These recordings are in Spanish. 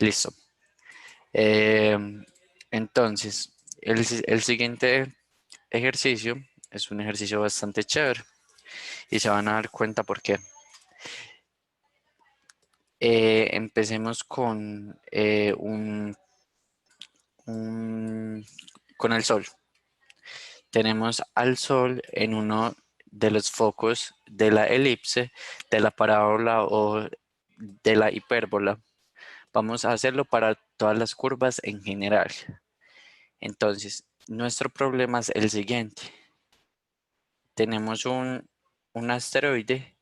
Listo. Eh, entonces, el siguiente ejercicio es un ejercicio bastante chévere y se van a dar cuenta por qué. Empecemos con, con el Sol. Tenemos al Sol en uno de los focos de la elipse, de la parábola o de la hipérbola. Vamos a hacerlo para todas las curvas en general. Entonces, nuestro problema es el siguiente. Tenemos un asteroide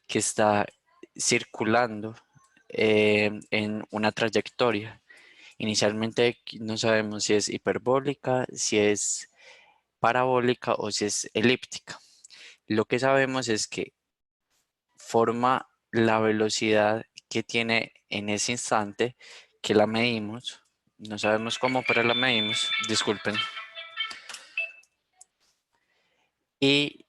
que está circulando en una trayectoria. Inicialmente no sabemos si es hiperbólica, si es parabólica o si es elíptica. Lo que sabemos es que forma la velocidad que tiene en ese instante que la medimos. No sabemos cómo, pero la medimos. Disculpen. Y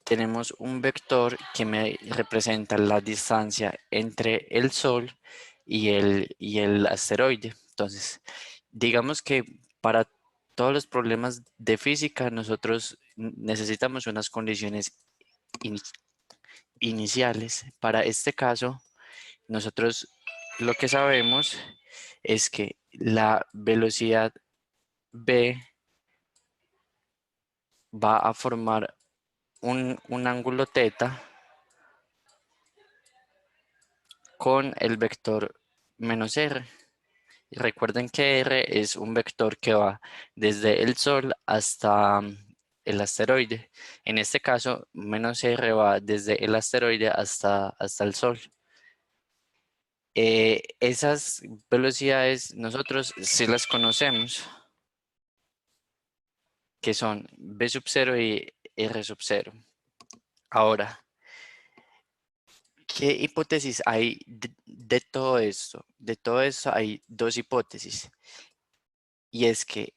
tenemos un vector que me representa la distancia entre el Sol y el asteroide. Entonces, digamos que para todos los problemas de física nosotros necesitamos unas condiciones in iniciales. Para este caso, nosotros lo que sabemos es que la velocidad v va a formar un ángulo θ con el vector menos r. Y recuerden que r es un vector que va desde el Sol hasta el asteroide. En este caso, menos r va desde el asteroide hasta el Sol. Esas velocidades nosotros sí las conocemos, que son v sub 0 y r sub 0. Ahora, ¿qué hipótesis hay de todo esto? De todo esto hay dos hipótesis. Y es que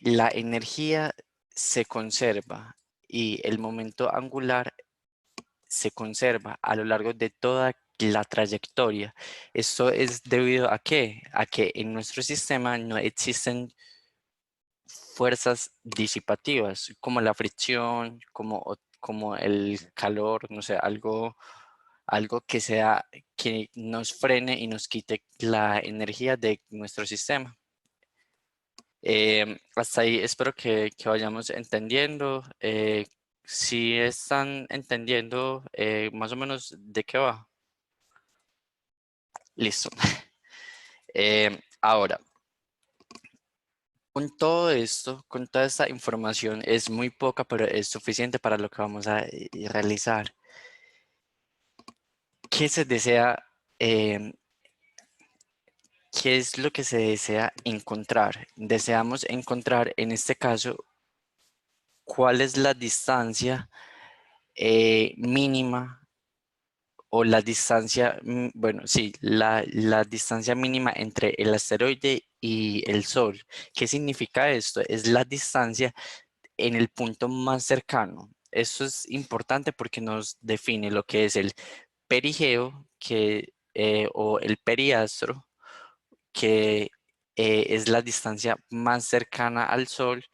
la energía se conserva y el momento angular se conserva a lo largo de toda la trayectoria. Esto es debido a qué? A que en nuestro sistema no existen fuerzas disipativas como la fricción, como el calor, no sé, algo que sea que nos frene y nos quite la energía de nuestro sistema. Hasta ahí espero que vayamos entendiendo. Si están entendiendo más o menos de qué va. Listo. Ahora, con todo esto, con toda esta información, es muy poca, pero es suficiente para lo que vamos a realizar. ¿Qué se desea? ¿Qué es lo que se desea encontrar? Deseamos encontrar, en este caso, cuál es la distancia mínima o la distancia, bueno, sí, la distancia mínima entre el asteroide y el Sol. ¿Qué significa esto? Es la distancia en el punto más cercano. Esto es importante porque nos define lo que es el perigeo o el periastro, que es la distancia más cercana al Sol,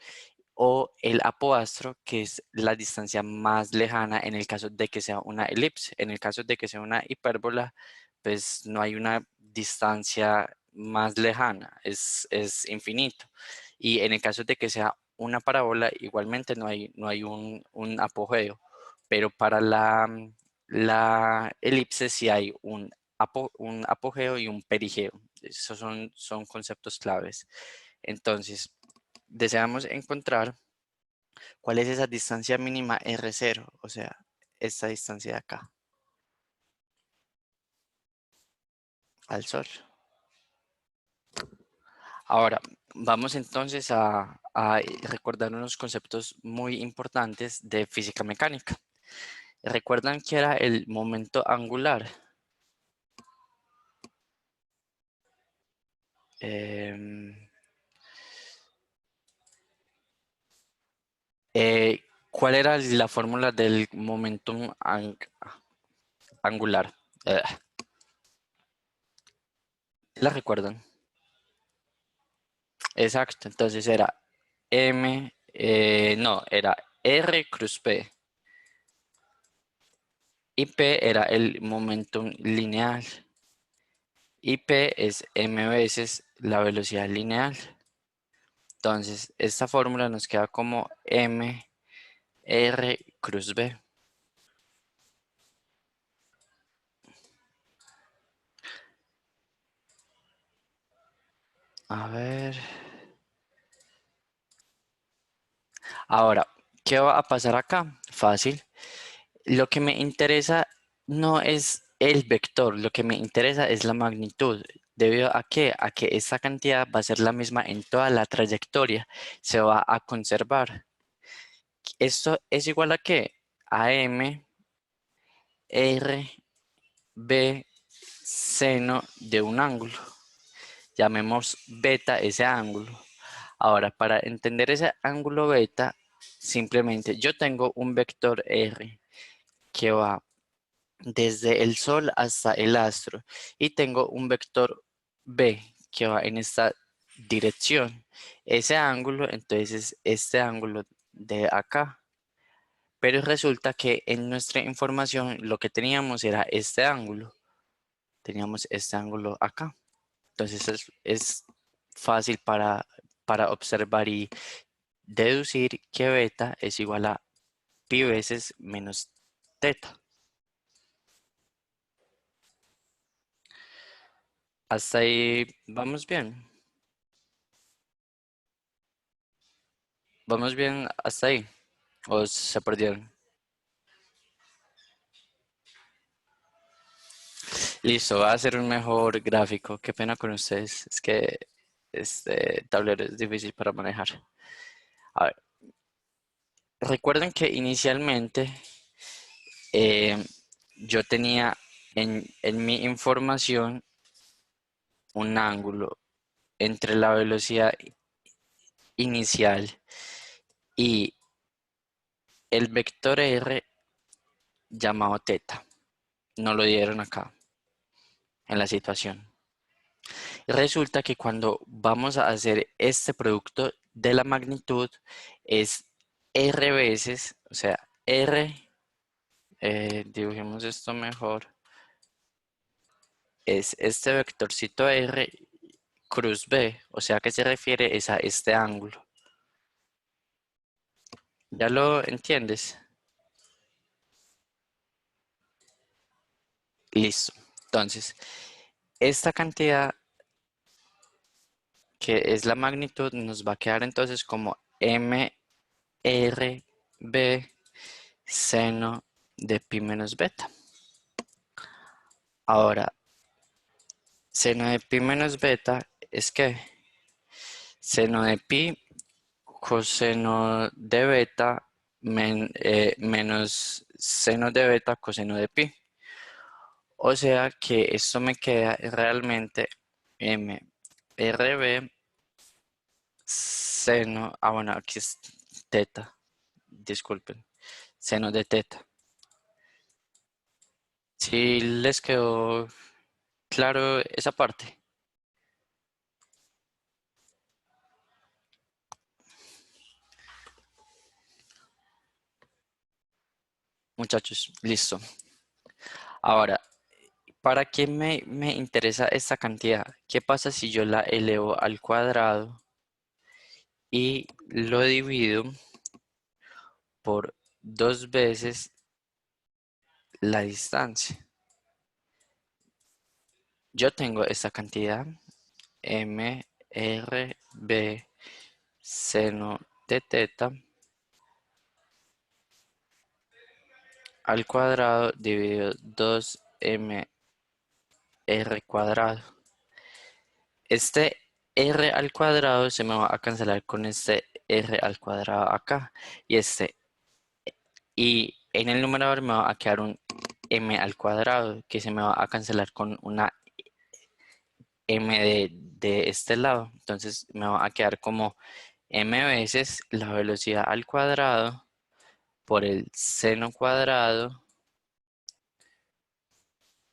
o el apoastro, que es la distancia más lejana en el caso de que sea una elipse. En el caso de que sea una hipérbola, pues no hay una distancia más lejana, es infinito. Y en el caso de que sea una parábola, igualmente no hay un apogeo, pero para la elipse sí hay un apogeo y un perigeo. Esos son conceptos claves. Entonces, deseamos encontrar cuál es esa distancia mínima R0, o sea, esta distancia de acá, al Sol. Ahora, vamos entonces a recordar unos conceptos muy importantes de física mecánica. ¿Recuerdan que era el momento angular? Em, ¿Cuál era la fórmula del momentum angular? Eh, ¿La recuerdan? Exacto, entonces era no, era R cruz P. Y P era el momentum lineal. Y P es m veces la velocidad lineal. Entonces, esta fórmula nos queda como m r cruz B. A ver. Ahora, ¿qué va a pasar acá? Fácil. Lo que me interesa no es el vector, lo que me interesa es la magnitud. ¿Debido a qué? A que esta cantidad va a ser la misma en toda la trayectoria. Se va a conservar. ¿Esto es igual a qué? A m r b seno de un ángulo. Llamemos beta ese ángulo. Ahora, para entender ese ángulo beta, simplemente yo tengo un vector r que va desde el Sol hasta el astro y tengo un vector b que va en esta dirección. Ese ángulo, entonces, es este ángulo de acá. Pero resulta que en nuestra información lo que teníamos era este ángulo. Teníamos este ángulo acá. Entonces es fácil para observar y deducir que beta es igual a pi veces menos teta. Hasta ahí vamos bien. Vamos bien hasta ahí. O se perdieron. Listo, va a ser un mejor gráfico. Qué pena con ustedes. Es que este tablero es difícil para manejar. A ver, recuerden que inicialmente eh, yo tenía en mi información un ángulo entre la velocidad inicial y el vector r llamado teta. No lo dieron acá en la situación. Resulta que cuando vamos a hacer este producto de la magnitud es r veces, o sea, r, dibujemos esto mejor, es este vectorcito r cruz b, o sea que se refiere es a este ángulo. ¿Ya lo entiendes? Listo. Entonces, esta cantidad que es la magnitud nos va a quedar entonces como m r b seno de pi menos beta. Ahora, seno de pi menos beta es que seno de pi coseno de beta menos seno de beta coseno de pi. O sea que esto me queda realmente m rb seno, bueno, aquí es teta, disculpen, seno de teta. Si les quedó claro esa parte, muchachos, listo. Ahora, ¿para qué me interesa esta cantidad? ¿Qué pasa si yo la elevo al cuadrado y lo divido por dos veces la distancia? Yo tengo esta cantidad, m r b seno de teta al cuadrado dividido 2 r cuadrado. Este r al cuadrado se me va a cancelar con este r al cuadrado acá. Y en el numerador me va a quedar un m al cuadrado que se me va a cancelar con una m de este lado. Entonces me va a quedar como m veces la velocidad al cuadrado por el seno cuadrado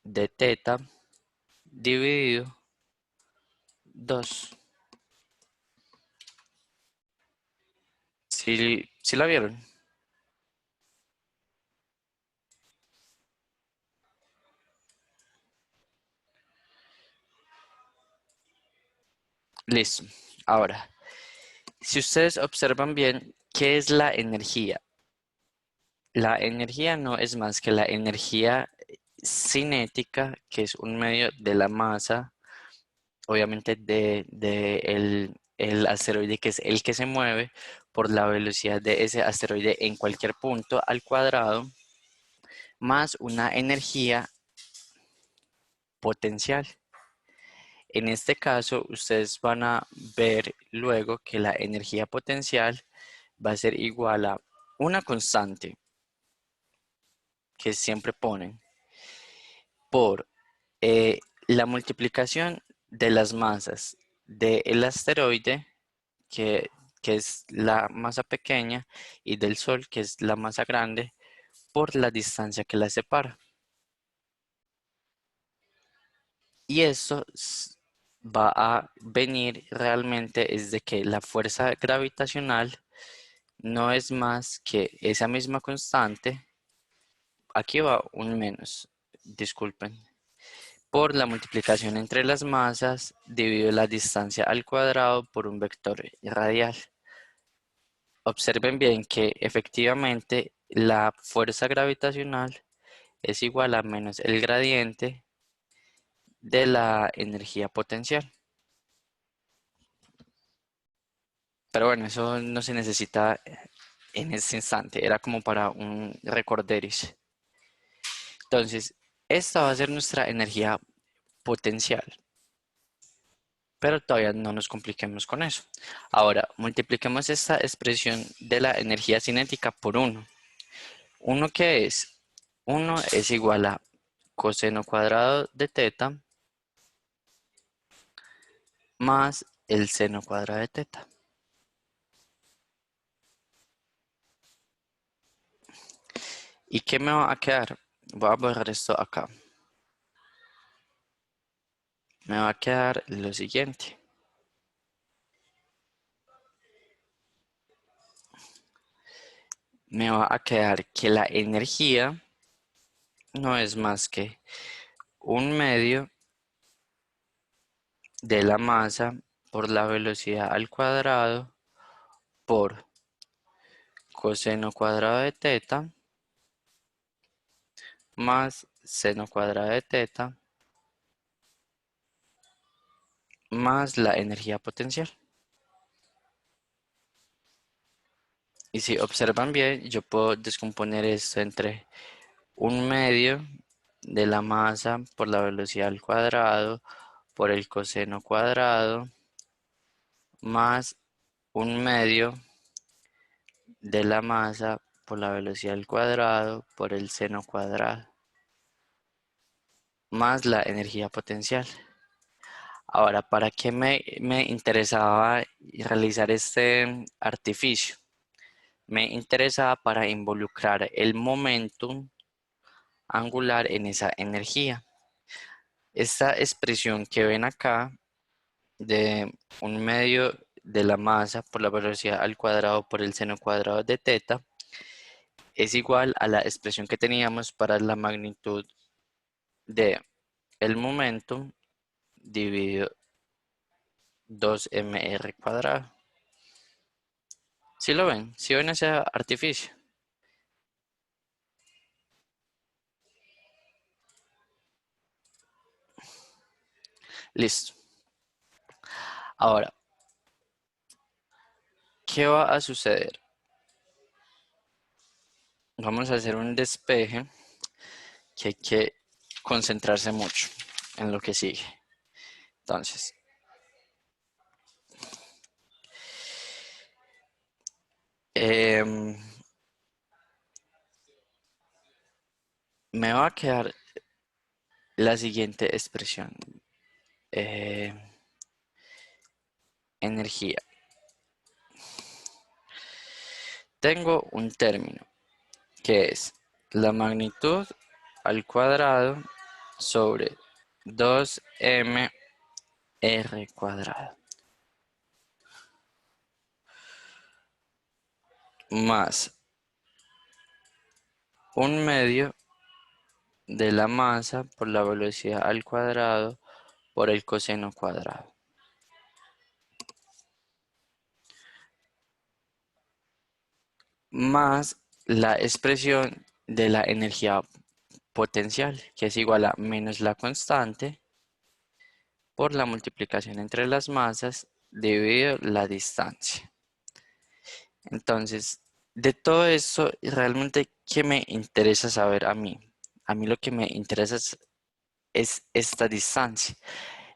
de teta dividido 2. ¿Sí la vieron? Listo. Ahora, si ustedes observan bien, ¿qué es la energía? La energía no es más que la energía cinética, que es un medio de la masa, obviamente el asteroide, que es el que se mueve por la velocidad de ese asteroide en cualquier punto al cuadrado, más una energía potencial. En este caso, ustedes van a ver luego que la energía potencial va a ser igual a una constante que siempre ponen por la multiplicación de las masas del asteroide, que, que es la masa pequeña, y del Sol, que es la masa grande, por la distancia que la separa. Y eso va a venir realmente es de que la fuerza gravitacional no es más que esa misma constante. Aquí va un menos, disculpen. Por la multiplicación entre las masas dividido la distancia al cuadrado por un vector radial. Observen bien que efectivamente la fuerza gravitacional es igual a menos el gradiente de la energía potencial. Pero bueno, eso no se necesita en este instante, era como para un recorderis. Entonces, esta va a ser nuestra energía potencial, pero todavía no nos compliquemos con eso. Ahora, multipliquemos esta expresión de la energía cinética por 1. ¿1 qué es? 1 es igual a coseno cuadrado de teta más el seno cuadrado de teta. ¿Y qué me va a quedar? Voy a borrar esto acá. Me va a quedar lo siguiente. Me va a quedar que la energía no es más que un medio de la masa por la velocidad al cuadrado por coseno cuadrado de teta más seno cuadrado de teta más la energía potencial. Y si observan bien, yo puedo descomponer esto entre un medio de la masa por la velocidad al cuadrado por el coseno cuadrado más un medio de la masa por la velocidad al cuadrado por el seno cuadrado más la energía potencial. Ahora, ¿para qué me interesaba realizar este artificio? Me interesaba para involucrar el momentum angular en esa energía. Esta expresión que ven acá de un medio de la masa por la velocidad al cuadrado por el seno cuadrado de teta es igual a la expresión que teníamos para la magnitud de el momentum dividido 2mr cuadrado. ¿Sí lo ven? ¿Sí ven ese artificio? Listo. Ahora, ¿qué va a suceder? Vamos a hacer un despeje que hay que concentrarse mucho en lo que sigue. Entonces, em, me va a quedar la siguiente expresión. Eh, energía. Tengo un término que es la magnitud al cuadrado sobre 2m r cuadrado más 1/2 de la masa por la velocidad al cuadrado por el coseno cuadrado. Más la expresión de la energía potencial, que es igual a menos la constante por la multiplicación entre las masas dividido la distancia. Entonces, de todo esto, realmente, ¿qué me interesa saber a mí? A mí lo que me interesa es esta distancia.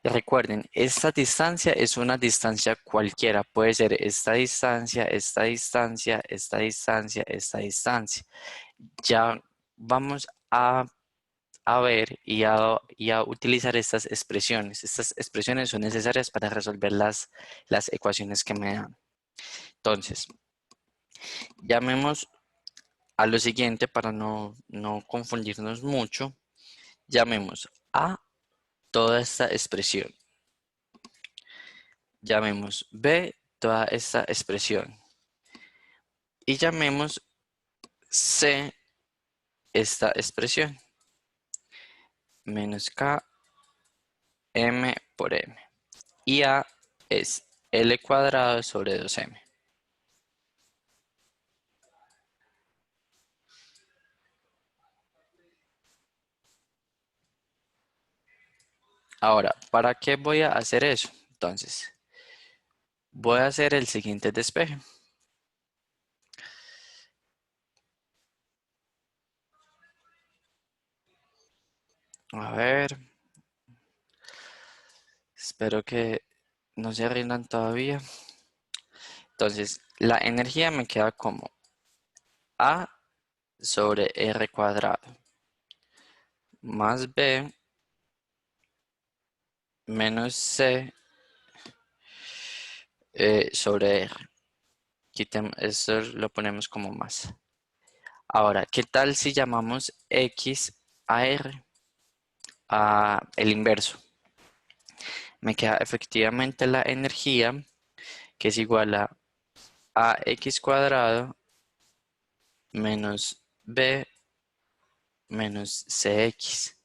Y recuerden, esta distancia es una distancia cualquiera. Puede ser esta distancia, esta distancia, esta distancia, esta distancia. Ya vamos a ver y a utilizar estas expresiones. Estas expresiones son necesarias para resolver las ecuaciones que me dan. Entonces, llamemos a lo siguiente para no confundirnos mucho. Llamemos a toda esta expresión. Llamemos b toda esta expresión. Y llamemos c esta expresión. Menos k m por m. Y a es l cuadrado sobre 2m. Ahora, ¿para qué voy a hacer eso? Entonces, voy a hacer el siguiente despeje. A ver, espero que no se rindan todavía. Entonces, la energía me queda como A sobre R cuadrado más B menos C sobre R. Eso lo ponemos como más. Ahora, ¿qué tal si llamamos X a R? A el inverso. Me queda efectivamente la energía que es igual a X cuadrado menos B menos CX.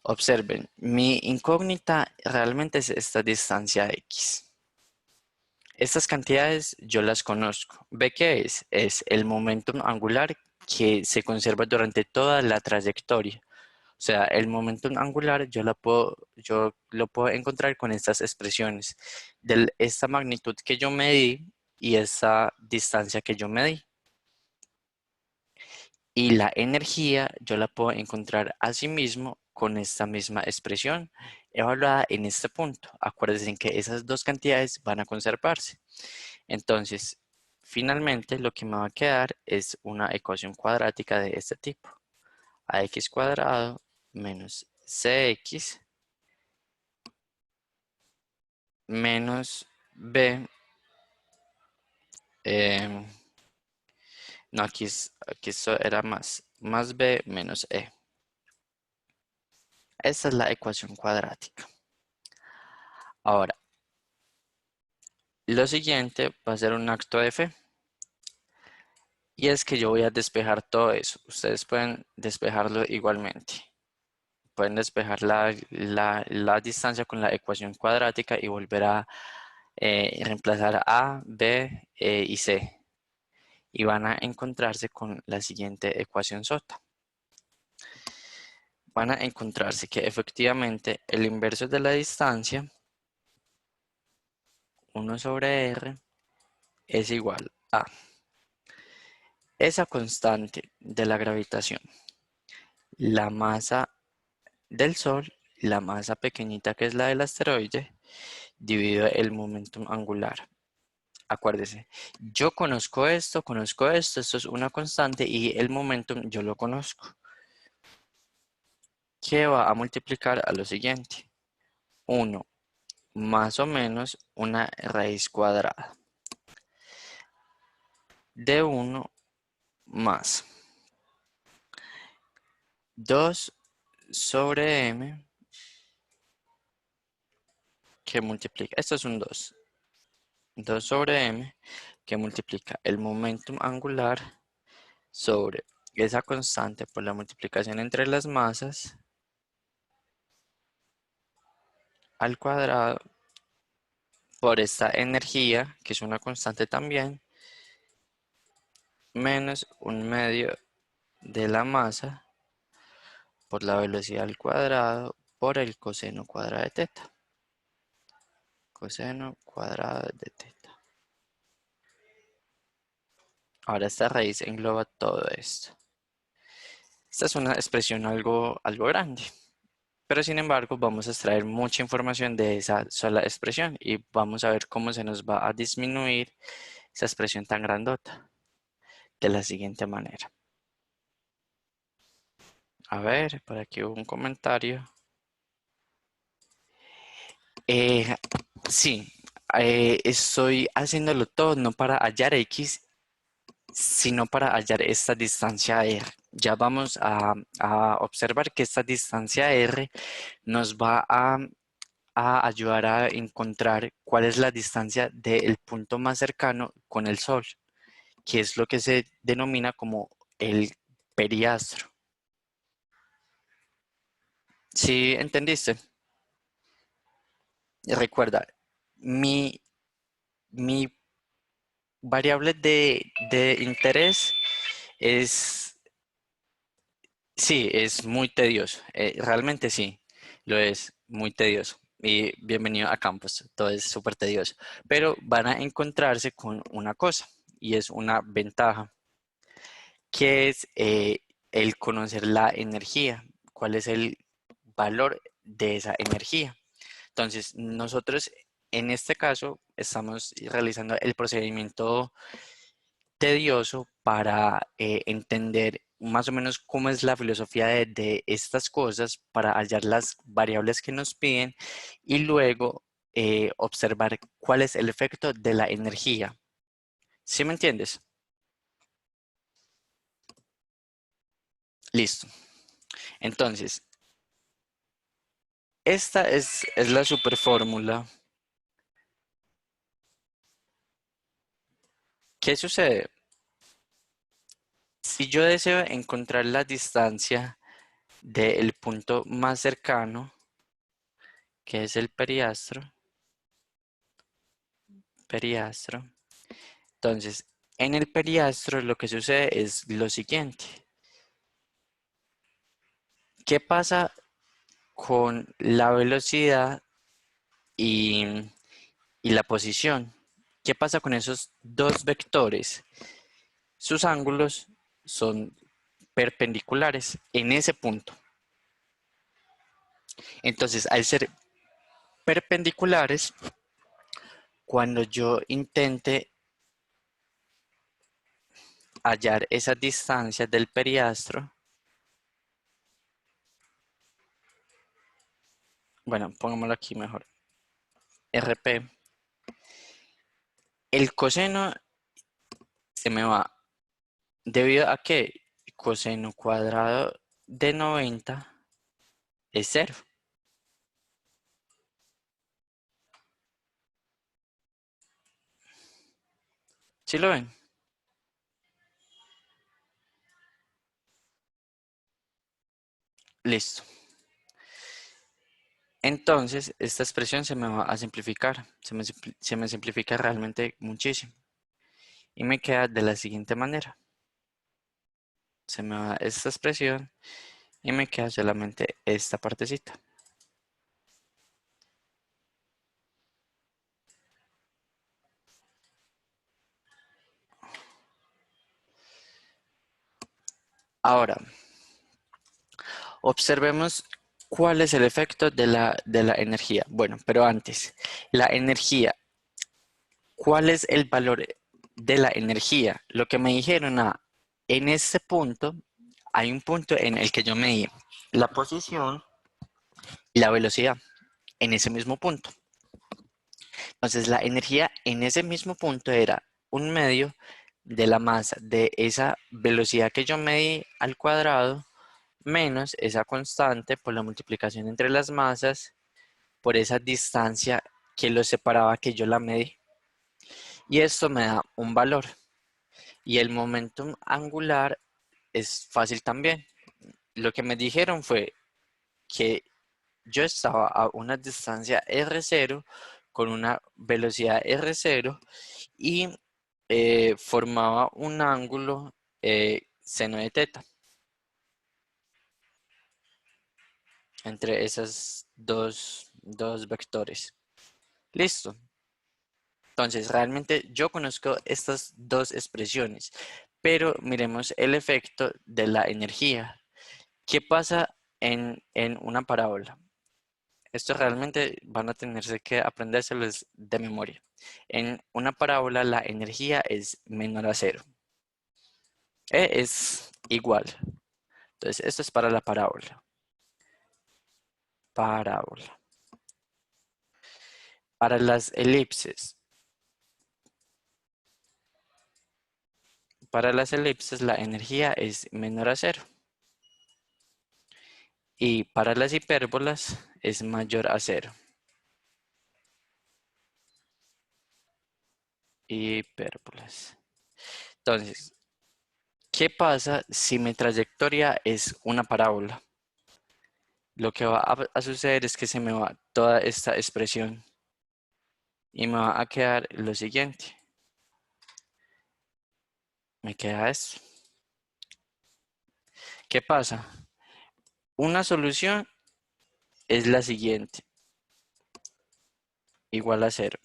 Observen, mi incógnita realmente es esta distancia X. Estas cantidades yo las conozco. ¿Ve qué es? Es el momentum angular que se conserva durante toda la trayectoria. O sea, el momentum angular yo lo puedo encontrar con estas expresiones de esta magnitud que yo medí y esa distancia que yo medí. Y la energía yo la puedo encontrar asimismo con esta misma expresión evaluada en este punto. Acuérdense que esas dos cantidades van a conservarse. Entonces, finalmente lo que me va a quedar es una ecuación cuadrática de este tipo. Ax cuadrado menos cx menos b. em, no, aquí esto era más b menos e. Esta es la ecuación cuadrática. Ahora, lo siguiente va a ser un acto de fe. Y es que yo voy a despejar todo eso. Ustedes pueden despejarlo igualmente. Pueden despejar la distancia con la ecuación cuadrática y volver a reemplazar A, B, y C. Y van a encontrarse con la siguiente ecuación sota. Van a encontrarse que efectivamente el inverso de la distancia, 1 sobre R, es igual a esa constante de la gravitación, la masa del Sol, la masa pequeñita que es la del asteroide, dividido el momentum angular. Acuérdese, yo conozco esto es una constante y el momentum yo lo conozco. Que va a multiplicar a lo siguiente. 1 más o menos una raíz cuadrada de 1 más 2 sobre m que multiplica, esto es un 2 sobre m, que multiplica el momentum angular sobre esa constante por la multiplicación entre las masas al cuadrado por esta energía, que es una constante también, menos un medio de la masa por la velocidad al cuadrado por el coseno cuadrado de teta. Coseno cuadrado de teta. Ahora esta raíz engloba todo esto. Esta es una expresión algo grande, pero sin embargo vamos a extraer mucha información de esa sola expresión y vamos a ver cómo se nos va a disminuir esa expresión tan grandota de la siguiente manera. A ver, por aquí hubo un comentario. Eh, sí, estoy haciéndolo todo no para hallar X, sino para hallar esta distancia R. Ya vamos a observar que esta distancia R nos va a ayudar a encontrar cuál es la distancia del punto más cercano con el Sol, que es lo que se denomina como el periastro. ¿Sí entendiste? Recuerda, mi, mi variable de interés es, sí, es muy tedioso. Realmente sí, lo es muy tedioso. Y bienvenido a Campus, todo es súper tedioso. Pero van a encontrarse con una cosa, y es una ventaja, que es el conocer la energía, cuál es el valor de esa energía. Entonces, nosotros en este caso estamos realizando el procedimiento tedioso para entender más o menos cómo es la filosofía de estas cosas, para hallar las variables que nos piden y luego observar cuál es el efecto de la energía. ¿Sí me entiendes? Listo. Entonces, esta es la superfórmula. ¿Qué sucede? Si yo deseo encontrar la distancia del punto más cercano, que es el periastro, entonces en el periastro lo que sucede es lo siguiente. ¿Qué pasa con la velocidad y, y la posición? ¿Qué pasa con esos dos vectores? Sus ángulos son perpendiculares en ese punto. Entonces, al ser perpendiculares, cuando yo intente hallar esa distancia del periastro, bueno, pongámoslo aquí mejor, RP, el coseno se me va, debido a que coseno cuadrado de 90 es 0. ¿Sí lo ven? Listo. Entonces, esta expresión se me va a simplificar, se me simplifica realmente muchísimo. Y me queda de la siguiente manera. Se me va esta expresión y me queda solamente esta partecita. Ahora, observemos cuál es el efecto de la energía. Bueno, pero antes, la energía, ¿cuál es el valor de la energía? Lo que me dijeron, en este punto, hay un punto en el que yo medí la posición y la velocidad en ese mismo punto. Entonces, la energía en ese mismo punto era un medio de la masa de esa velocidad que yo medí al cuadrado menos esa constante por la multiplicación entre las masas por esa distancia que lo separaba que yo la medí. Y esto me da un valor. Y el momentum angular es fácil también. Lo que me dijeron fue que yo estaba a una distancia r0 con una velocidad r0 y formaba un ángulo seno de teta entre esos dos vectores. Listo. Entonces, realmente yo conozco estas dos expresiones, pero miremos el efecto de la energía. ¿Qué pasa en una parábola? Esto realmente van a tenerse que aprendérselos de memoria. En una parábola la energía es menor a cero. E es igual. Entonces, esto es para la parábola. Parábola. Para las elipses. Para las elipses la energía es menor a cero. Y para las hipérbolas es mayor a cero. Hipérbolas. Entonces, ¿qué pasa si mi trayectoria es una parábola? Lo que va a suceder es que se me va toda esta expresión y me va a quedar lo siguiente. Me queda esto. ¿Qué pasa? Una solución es la siguiente, igual a cero.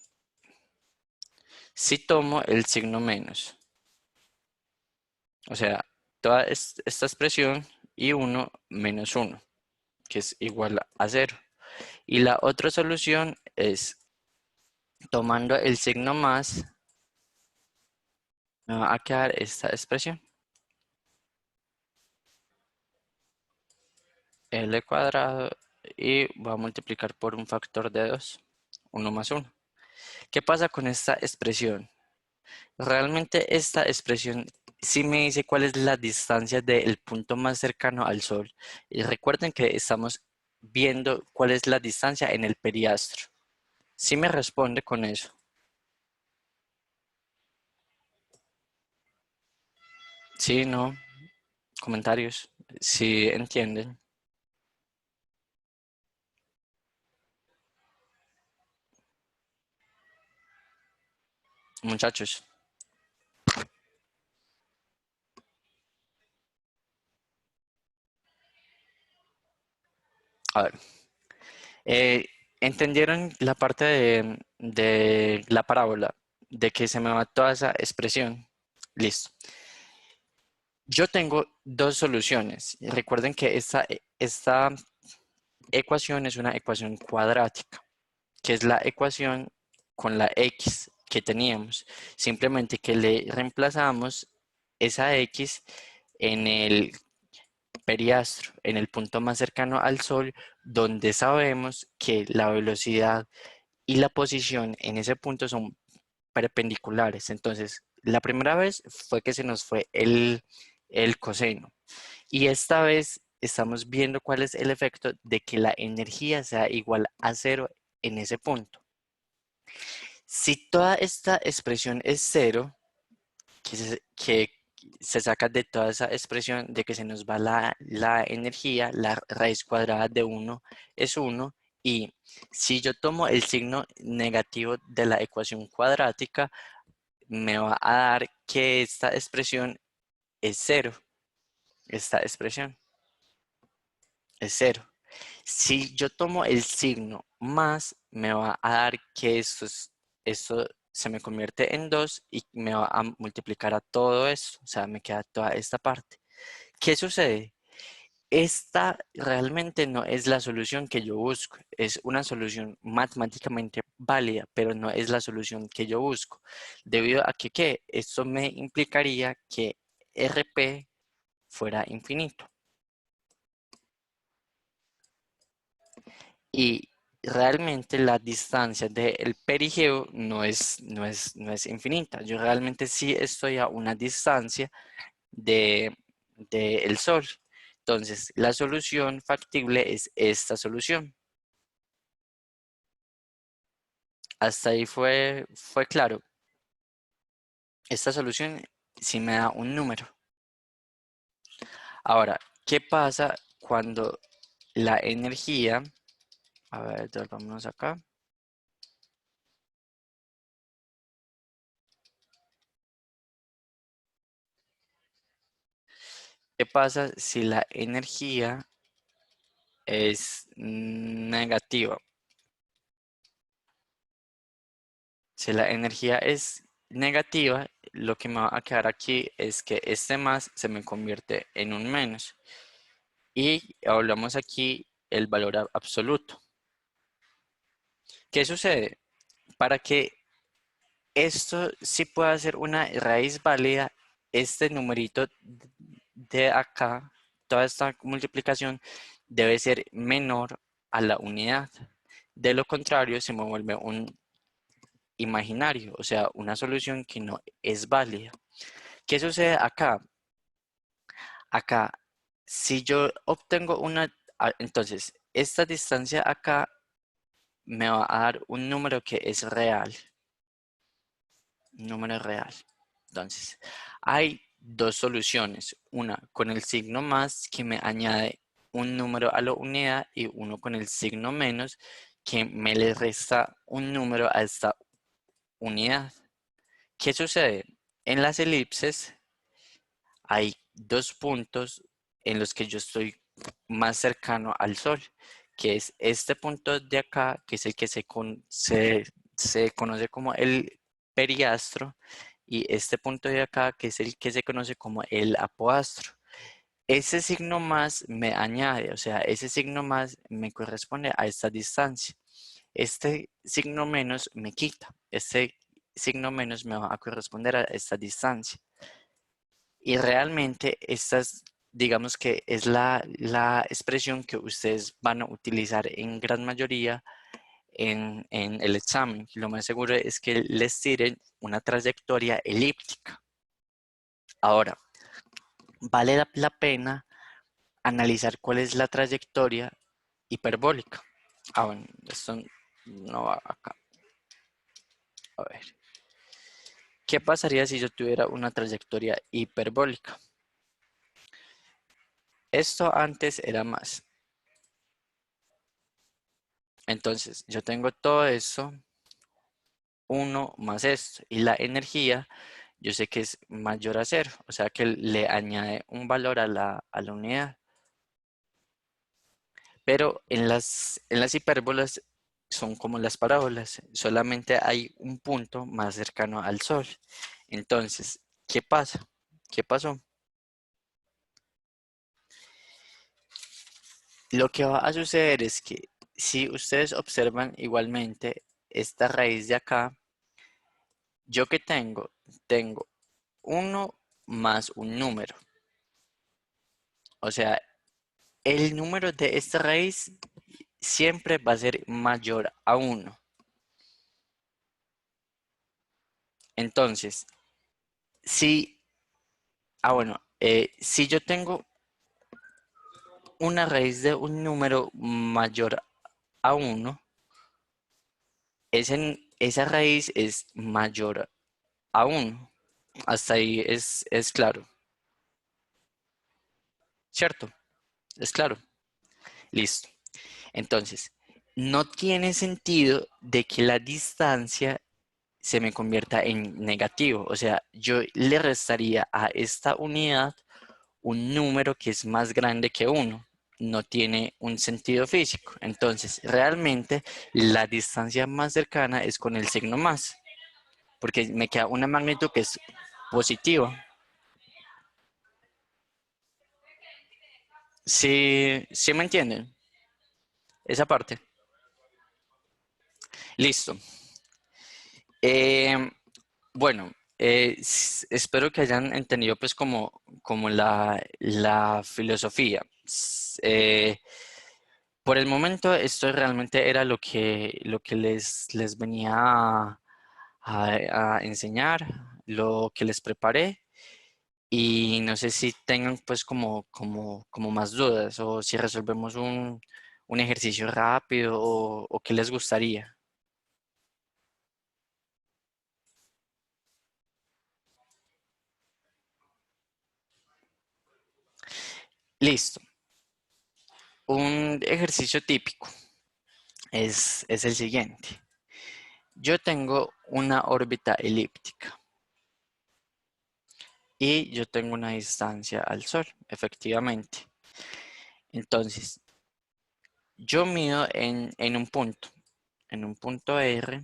Si tomo el signo menos, o sea, toda esta expresión y 1 menos 1, que es igual a cero. Y la otra solución es tomando el signo más, me va a quedar esta expresión. L cuadrado y voy a multiplicar por un factor de 2, 1 más 1. ¿Qué pasa con esta expresión? Realmente esta expresión sí me dice cuál es la distancia del punto más cercano al Sol. Y recuerden que estamos viendo cuál es la distancia en el periastro. Sí me responde con eso. Sí, no, comentarios. Sí entienden. Muchachos, a ver. eh, ¿Entendieron la parte de la parábola? De que se me va toda esa expresión. Listo. Yo tengo dos soluciones. Recuerden que esta ecuación es una ecuación cuadrática, que es la ecuación con la x que teníamos. Simplemente que le reemplazamos esa x en el periastro, en el punto más cercano al Sol, donde sabemos que la velocidad y la posición en ese punto son perpendiculares. Entonces, la primera vez fue que se nos fue el coseno. Y esta vez estamos viendo cuál es el efecto de que la energía sea igual a cero en ese punto. Si toda esta expresión es cero, que se saca de toda esa expresión de que se nos va la energía, la raíz cuadrada de 1 es 1, y si yo tomo el signo negativo de la ecuación cuadrática, me va a dar que esta expresión es cero. Esta expresión es cero. Si yo tomo el signo más, me va a dar que esto se me convierte en 2 y me va a multiplicar a todo esto. O sea, me queda toda esta parte. ¿Qué sucede? Esta realmente no es la solución que yo busco. Es una solución matemáticamente válida, pero no es la solución que yo busco. Debido a que, ¿qué? Esto me implicaría que RP fuera infinito. Y realmente la distancia del perigeo no es infinita. Yo realmente sí estoy a una distancia del Sol. Entonces, la solución factible es esta solución. Hasta ahí fue claro. Esta solución sí me da un número. Ahora, ¿qué pasa cuando la energía, a ver, vámonos acá. ¿Qué pasa si la energía es negativa? Si la energía es negativa, lo que me va a quedar aquí es que este más se me convierte en un menos. Y hablamos aquí el valor absoluto. ¿Qué sucede? Para que esto sí pueda ser una raíz válida, este numerito de acá, toda esta multiplicación debe ser menor a la unidad. De lo contrario, se me vuelve un imaginario, o sea, una solución que no es válida. ¿Qué sucede acá? Acá, si yo obtengo entonces, esta distancia acá me va a dar un número que es real. Un número real. Entonces, hay dos soluciones. Una con el signo más que me añade un número a la unidad y uno con el signo menos que me le resta un número a esta unidad. ¿Qué sucede? En las elipses hay dos puntos en los que yo estoy más cercano al Sol, que es este punto de acá, que es el que se conoce como el periastro, y este punto de acá, que es el que se conoce como el apoastro. Ese signo más me añade, o sea, ese signo más me corresponde a esta distancia. Este signo menos me quita. Este signo menos me va a corresponder a esta distancia. Y realmente esta es, digamos que es la expresión que ustedes van a utilizar en gran mayoría en el examen. Lo más seguro es que les tiren una trayectoria elíptica. Ahora, vale la pena analizar cuál es la trayectoria hiperbólica. Ah, bueno, esto no va acá. A ver. ¿Qué pasaría si yo tuviera una trayectoria hiperbólica? Esto antes era más. Entonces, yo tengo todo esto, uno más esto, y la energía, yo sé que es mayor a cero, o sea que le añade un valor a la unidad. Pero en las hipérbolas son como las parábolas, solamente hay un punto más cercano al Sol. Entonces, ¿qué pasa? ¿Qué pasó? Lo que va a suceder es que si ustedes observan igualmente esta raíz de acá, yo que tengo uno más un número. O sea, el número de esta raíz siempre va a ser mayor a uno. Entonces, si, bueno, si yo tengo una raíz de un número mayor a uno, esa raíz es mayor a uno. Hasta ahí es claro, ¿cierto? Es claro. Listo. Entonces, no tiene sentido de que la distancia se me convierta en negativo. O sea, yo le restaría a esta unidad un número que es más grande que uno. No tiene un sentido físico. Entonces, realmente la distancia más cercana es con el signo más, porque me queda una magnitud que es positiva. Sí, sí me entienden esa parte. Listo. Eh, bueno, espero que hayan entendido pues como la filosofía. Por el momento esto realmente era lo que les venía a enseñar, lo que les preparé y no sé si tengan pues como más dudas o si resolvemos un ejercicio rápido o qué les gustaría. Listo. Un ejercicio típico es el siguiente. Yo tengo una órbita elíptica y yo tengo una distancia al Sol, efectivamente. Entonces, yo mido en un punto R,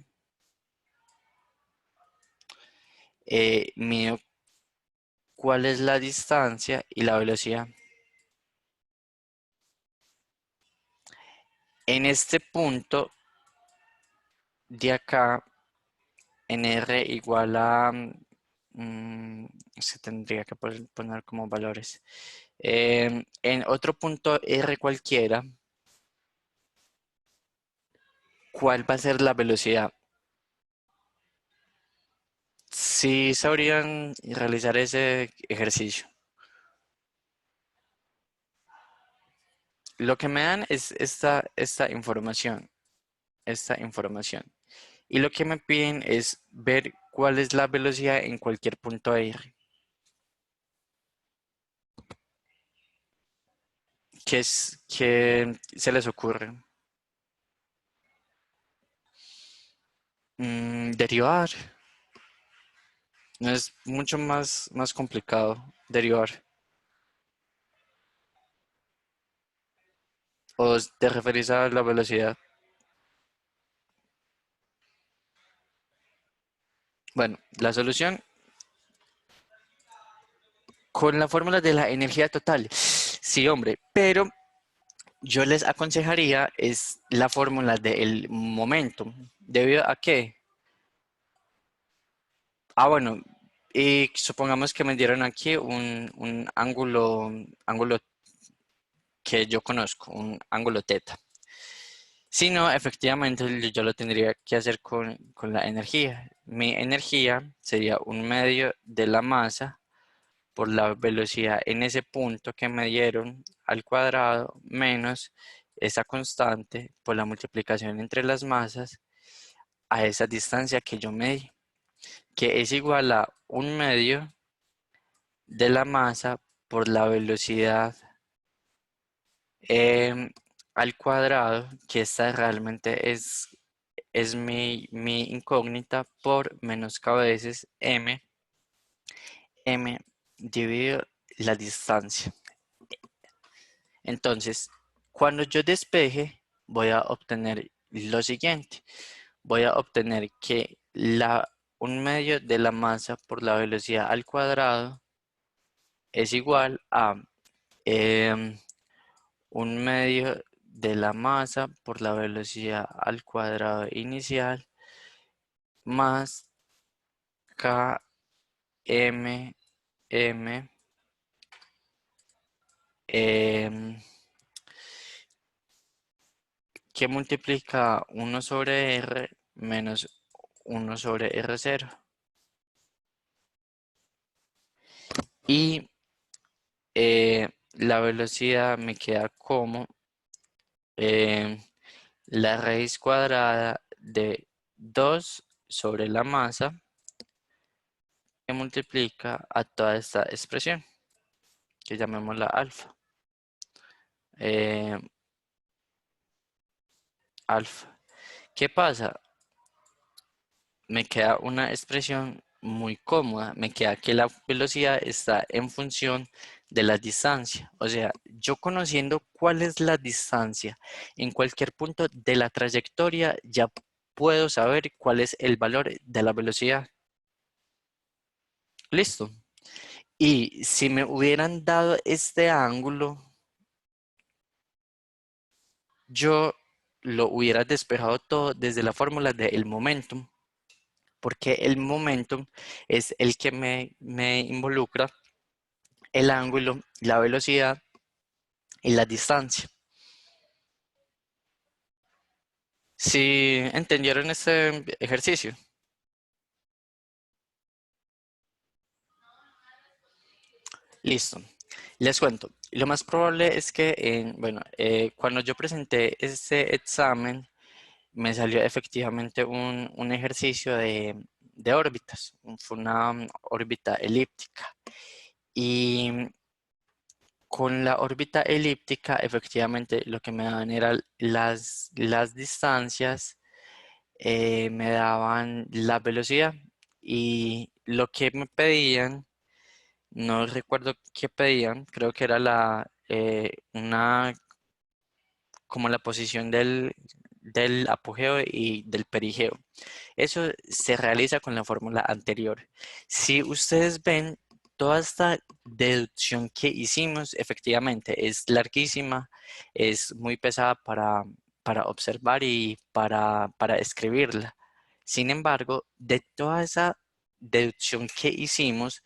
mido cuál es la distancia y la velocidad. En este punto de acá, en R igual a, se tendría que poner como valores. En otro punto R cualquiera, ¿cuál va a ser la velocidad? Si sabrían realizar ese ejercicio. Lo que me dan es esta información, esta información. Y lo que me piden es ver cuál es la velocidad en cualquier punto R. ¿Qué se les ocurre? Derivar. No es mucho más complicado derivar. ¿O te referís a la velocidad? Bueno, la solución con la fórmula de la energía total. Sí, hombre, pero yo les aconsejaría es la fórmula del momento. ¿Debido a qué? Bueno, y supongamos que me dieron aquí un ángulo que yo conozco, un ángulo teta. Si no, efectivamente yo lo tendría que hacer con la energía. Mi energía sería un medio de la masa por la velocidad en ese punto que me dieron al cuadrado menos esa constante por la multiplicación entre las masas a esa distancia que yo medí, que es igual a un medio de la masa por la velocidad em, al cuadrado, que esta realmente es mi incógnita por menoscabo veces m dividido la distancia. Entonces, cuando yo despeje, voy a obtener lo siguiente. Voy a obtener que un medio de la masa por la velocidad al cuadrado es igual a em, un medio de la masa por la velocidad al cuadrado inicial más km m em, que multiplica 1/r menos 1/r0. Y la velocidad me queda como em, la raíz cuadrada de 2 sobre la masa que multiplica a toda esta expresión, que llamémosla alfa. Em, alfa. ¿Qué pasa? Me queda una expresión muy cómoda. Me queda que la velocidad está en función de la distancia. O sea, yo conociendo cuál es la distancia en cualquier punto de la trayectoria, ya puedo saber cuál es el valor de la velocidad. Listo. Y si me hubieran dado este ángulo, yo lo hubiera despejado todo desde la fórmula del momentum, porque el momentum es el que me involucra el ángulo, la velocidad y la distancia. Si entendieron este ejercicio, listo. Les cuento. Lo más probable es que, bueno, cuando yo presenté este examen, me salió efectivamente un ejercicio de órbitas. Fue una órbita elíptica. Y Con la órbita elíptica, efectivamente, lo que me daban eran las distancias, me daban la velocidad y lo que me pedían, no recuerdo qué pedían, creo que era como la posición del apogeo y del perigeo. Eso se realiza con la fórmula anterior. Si ustedes ven, toda esta deducción que hicimos, efectivamente, es larguísima, es muy pesada para observar y para escribirla. Sin embargo, de toda esa deducción que hicimos,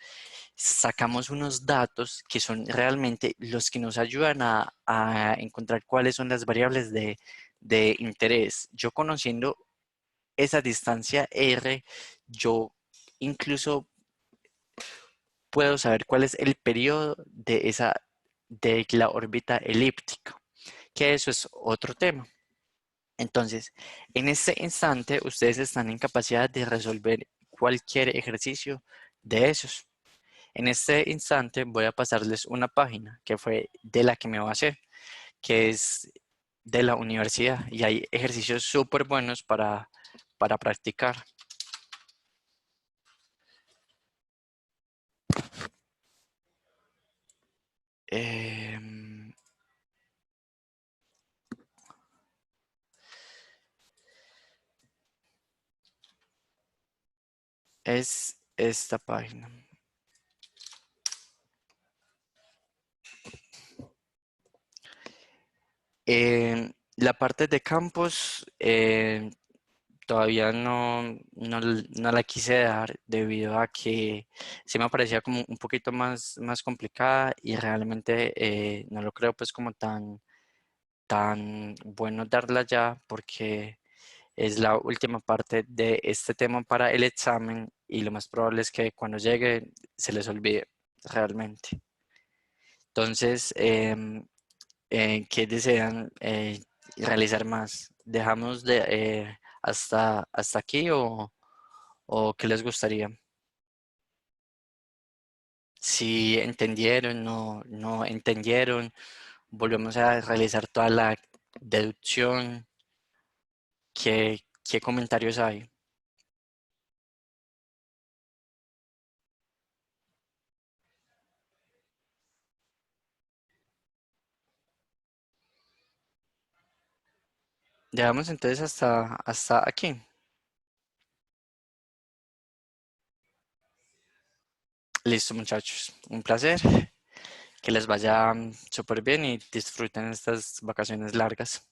sacamos unos datos que son realmente los que nos ayudan a encontrar cuáles son las variables de interés. Yo conociendo esa distancia R, yo incluso puedo saber cuál es el periodo de la órbita elíptica, que eso es otro tema. Entonces, en este instante, ustedes están en capacidad de resolver cualquier ejercicio de esos. En este instante voy a pasarles una página que fue de la que me basé, que es de la universidad y hay ejercicios súper buenos para practicar. Em, es esta página. La parte de campos todavía no la quise dar debido a que sí me parecía como un poquito más complicada y realmente no lo creo pues como tan bueno darla ya porque es la última parte de este tema para el examen y lo más probable es que cuando llegue se les olvide realmente. Entonces, ¿qué desean realizar más? ¿Dejamos hasta aquí o qué les gustaría? Si entendieron, no entendieron, volvemos a realizar toda la deducción. ¿Qué comentarios hay? Dejamos entonces hasta aquí. Listo, muchachos. Un placer. Que les vaya súper bien y disfruten estas vacaciones largas.